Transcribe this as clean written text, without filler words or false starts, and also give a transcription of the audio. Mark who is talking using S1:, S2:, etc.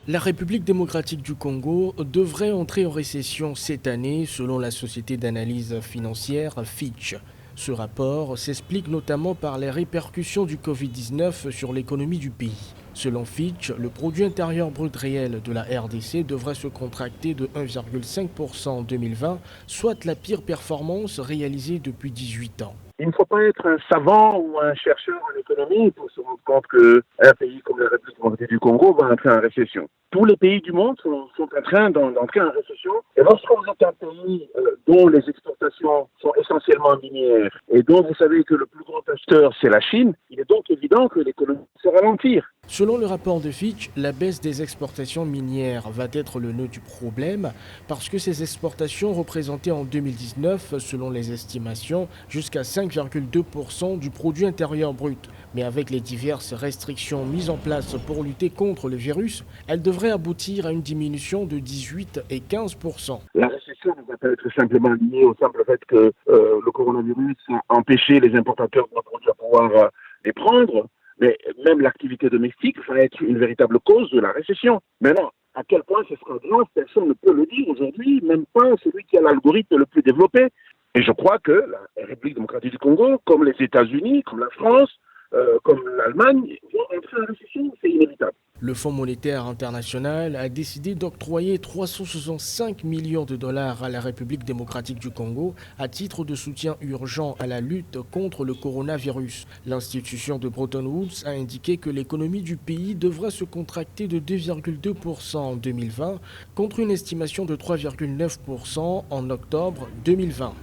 S1: La République démocratique du Congo devrait entrer en récession cette année selon la société d'analyse financière Fitch. Ce rapport s'explique notamment par les répercussions du Covid-19 sur l'économie du pays. Selon Fitch, le produit intérieur brut réel de la RDC devrait se contracter de 1,5% en 2020, soit la pire performance réalisée depuis 18 ans.
S2: Il ne faut pas être un savant ou un chercheur en économie pour se rendre compte qu'un pays comme la République démocratique du Congo va entrer en récession. Tous les pays du monde sont en train d'entrer en récession. Et lorsque vous êtes un pays dont les exportations sont essentiellement minières et dont vous savez que le plus grand acheteur, c'est la Chine, il est donc évident que l'économie se ralentir.
S1: Selon le rapport de Fitch, la baisse des exportations minières va être le nœud du problème parce que ces exportations représentaient en 2019, selon les estimations, jusqu'à 5,2% du produit intérieur brut. Mais avec les diverses restrictions mises en place pour lutter contre le virus, elles devraient aboutir à une diminution de 18 et 15%.
S2: La récession ne va pas être simplement liée au simple fait que le coronavirus a empêché les importateurs de produits à pouvoir les prendre. Mais même l'activité domestique va être une véritable cause de la récession. Maintenant, à quel point ce sera grave, personne ne peut le dire aujourd'hui, même pas celui qui a l'algorithme le plus développé. Et je crois que la République démocratique du Congo, comme les États-Unis, comme la France, comme l'Allemagne, vont entrer en récession, c'est inévitable.
S1: Le Fonds monétaire international a décidé d'octroyer 365 millions de dollars à la République démocratique du Congo à titre de soutien urgent à la lutte contre le coronavirus. L'institution de Bretton Woods a indiqué que l'économie du pays devra se contracter de 2,2% en 2020 contre une estimation de 3,9% en octobre 2020.